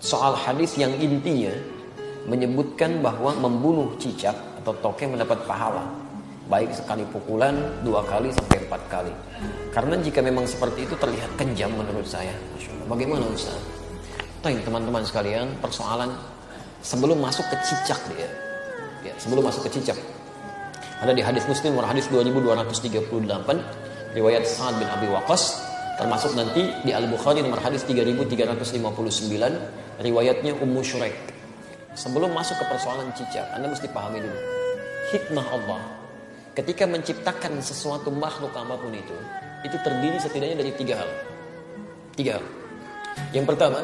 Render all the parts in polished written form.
soal hadis yang intinya menyebutkan bahwa membunuh cicak atau tokek mendapat pahala, baik sekali pukulan, 2 kali sampai 4 kali. Karena jika memang seperti itu terlihat kejam menurut saya. Masya Allah. Bagaimana Ustaz? Teman-teman sekalian, persoalan sebelum masuk ke cicak dia. Ya, sebelum masuk ke cicak. Ada di hadis Muslim nomor hadis 2238 riwayat Sa'ad bin Abi Waqqas, termasuk nanti di Al-Bukhari nomor hadis 3359 riwayatnya Ummu Syuraik. Sebelum masuk ke persoalan cicak, Anda mesti pahami dulu hikmah Allah ketika menciptakan sesuatu makhluk apapun itu terdiri setidaknya dari 3 hal. 3 hal. Yang pertama,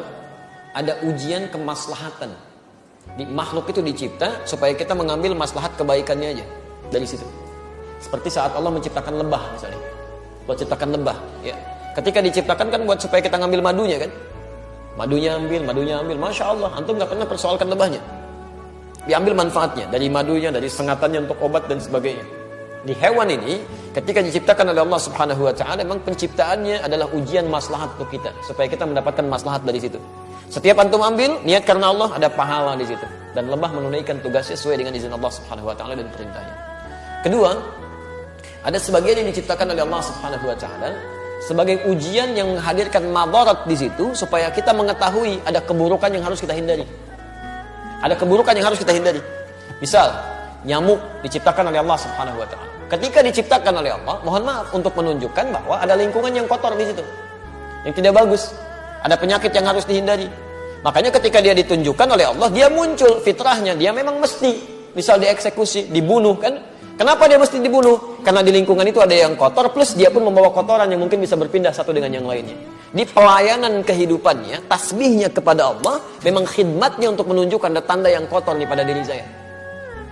ada ujian kemaslahatan. Di makhluk itu dicipta supaya kita mengambil maslahat kebaikannya aja dari situ. Seperti saat Allah menciptakan lebah misalnya. Buat ciptakan lebah, ya. Ketika diciptakan kan buat supaya kita ngambil madunya kan. Madunya ambil. Masya Allah, antum gak pernah persoalkan lebahnya. Diambil manfaatnya dari madunya, dari sengatannya untuk obat dan sebagainya. Di hewan ini, ketika diciptakan oleh Allah Subhanahu wa taala, memang penciptaannya adalah ujian maslahat untuk kita, supaya kita mendapatkan maslahat dari situ. Setiap antum ambil, niat karena Allah, ada pahala di situ. Dan lebah menunaikan tugasnya sesuai dengan izin Allah Subhanahu wa taala dan perintahnya. Kedua, ada sebagian yang diciptakan oleh Allah Subhanahu wa taala sebagai ujian yang menghadirkan madarat di situ, supaya kita mengetahui ada keburukan yang harus kita hindari. Ada keburukan yang harus kita hindari. Misal, nyamuk diciptakan oleh Allah Subhanahu wa taala. Ketika diciptakan oleh Allah, mohon maaf, untuk menunjukkan bahwa ada lingkungan yang kotor di situ, yang tidak bagus. Ada penyakit yang harus dihindari. Makanya ketika dia ditunjukkan oleh Allah, dia muncul fitrahnya, dia memang mesti, misal dieksekusi, dibunuh kan? Kenapa dia mesti dibunuh? Karena di lingkungan itu ada yang kotor, plus dia pun membawa kotoran yang mungkin bisa berpindah satu dengan yang lainnya. Di pelayanan kehidupannya, tasbihnya kepada Allah, memang khidmatnya untuk menunjukkan ada tanda yang kotor nih pada diri saya.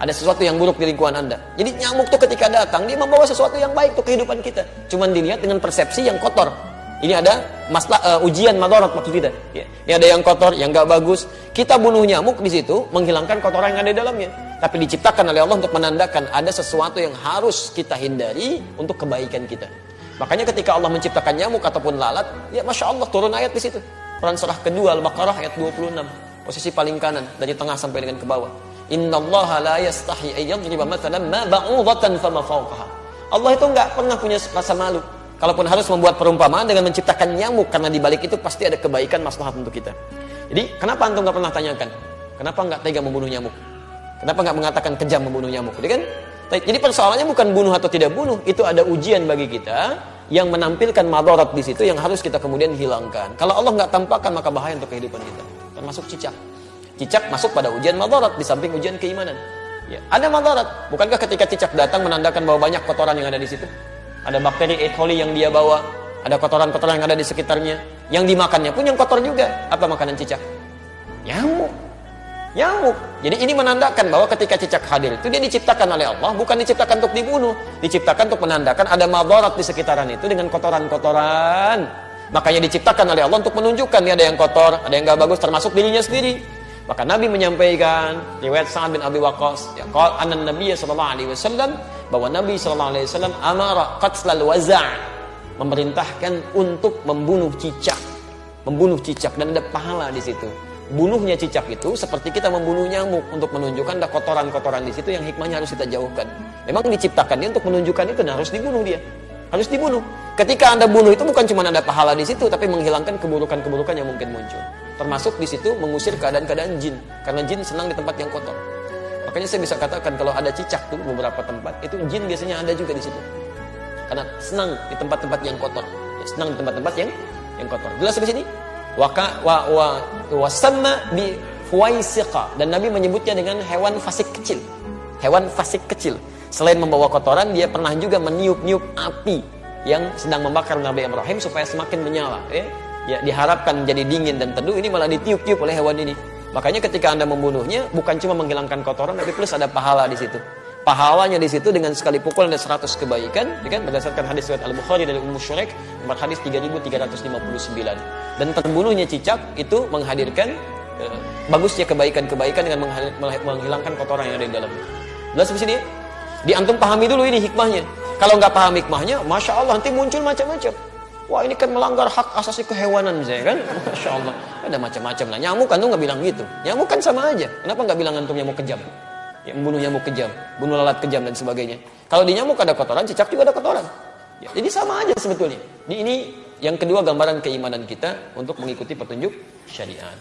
Ada sesuatu yang buruk di lingkungan Anda. Jadi nyamuk tuh ketika datang, dia membawa sesuatu yang baik untuk kehidupan kita. Cuman dilihat dengan persepsi yang kotor. Ini ada ujian madarat maksud kita. Ya. Ini ada yang kotor, yang gak bagus. Kita bunuh nyamuk di situ, menghilangkan kotoran yang ada di dalamnya. Tapi diciptakan oleh Allah untuk menandakan ada sesuatu yang harus kita hindari untuk kebaikan kita. Makanya ketika Allah menciptakan nyamuk ataupun lalat, ya Masya Allah turun ayat di situ. Quran surah kedua Al-Baqarah ayat 26. Posisi paling kanan dari tengah sampai dengan ke bawah. Innallaha la yastahi ayyadriba mathalan ma ba'udatan fama fawqaha. Allah itu enggak pernah punya rasa malu. Kalaupun harus membuat perumpamaan dengan menciptakan nyamuk, karena di balik itu pasti ada kebaikan maslahat untuk kita. Jadi, kenapa antum enggak pernah tanyakan? Kenapa enggak tega membunuh nyamuk? Kenapa enggak mengatakan kejam membunuh nyamuk? Jadi persoalannya bukan bunuh atau tidak bunuh, itu ada ujian bagi kita yang menampilkan madarat di situ yang harus kita kemudian hilangkan. Kalau Allah enggak tampakkan, maka bahaya untuk kehidupan kita. Termasuk cicak. Cicak masuk pada ujian madarat di samping ujian keimanan. Ya, ada madarat. Bukankah ketika cicak datang menandakan bahwa banyak kotoran yang ada di situ? Ada bakteri E. coli yang dia bawa, ada kotoran-kotoran yang ada di sekitarnya. Yang dimakannya pun yang kotor juga. Apa makanan cicak? Nyamuk. Jadi ini menandakan bahwa ketika cicak hadir itu dia diciptakan oleh Allah, bukan diciptakan untuk dibunuh, diciptakan untuk menandakan ada madarat di sekitaran itu dengan kotoran-kotoran. Makanya diciptakan oleh Allah untuk menunjukkan ada yang kotor, ada yang gak bagus, termasuk dirinya sendiri. Maka Nabi menyampaikan riwayat Sa'ad bin Abi Waqqas, ya qala anna Nabiy sallallahu alaihi wasallam, bahwa Nabi sallallahu alaihi wasallam amara qatlal waza', memerintahkan untuk membunuh cicak dan ada pahala di situ. Bunuhnya cicak itu seperti kita membunuh nyamuk untuk menunjukkan ada kotoran-kotoran di situ yang hikmahnya harus kita jauhkan. Memang diciptakan dia untuk menunjukkan itu, dan harus dibunuh dia. Harus dibunuh. Ketika Anda bunuh itu bukan cuma ada pahala di situ, tapi menghilangkan keburukan-keburukan yang mungkin muncul. Termasuk di situ mengusir keadaan-keadaan jin, karena jin senang di tempat yang kotor. Makanya saya bisa katakan kalau ada cicak tuh beberapa tempat, itu jin biasanya ada juga di situ. Karena senang di tempat-tempat yang kotor. Ya, senang di tempat-tempat yang kotor. Jelas di sini? Wasamma bi fuwaisiqa, dan Nabi menyebutnya dengan hewan fasik kecil. Hewan fasik kecil. Selain membawa kotoran, dia pernah juga meniup-niup api yang sedang membakar Nabi Ibrahim supaya semakin menyala. Ya, diharapkan jadi dingin dan teduh, ini malah ditiup-tiup oleh hewan ini. Makanya ketika Anda membunuhnya, bukan cuma menghilangkan kotoran, tapi plus ada pahala di situ. Pahalanya di situ dengan sekali pukul ada 100 kebaikan, kan? Berdasarkan hadis riwayat Al-Bukhari dari Ummu Syuraik nomor hadis 3359. Dan terbunuhnya cicak itu menghadirkan bagusnya kebaikan-kebaikan dengan menghilangkan kotoran yang ada di dalamnya. Jelas di sini? Di antum pahami dulu ini hikmahnya. Kalau nggak paham hikmahnya, Masya Allah nanti muncul macam-macam. Wah ini kan melanggar hak asasi kehewanan misalnya kan. Masya Allah. Ada macam-macam lah. Nyamuk kan tuh nggak bilang gitu. Nyamuk kan sama aja. Kenapa nggak bilang antum nyamuk kejam? Ya, membunuh nyamuk kejam, bunuh lalat kejam dan sebagainya. Kalau di nyamuk ada kotoran, cicak juga ada kotoran. Ya, jadi sama aja sebetulnya. Ini yang kedua gambaran keimanan kita untuk mengikuti petunjuk syariat.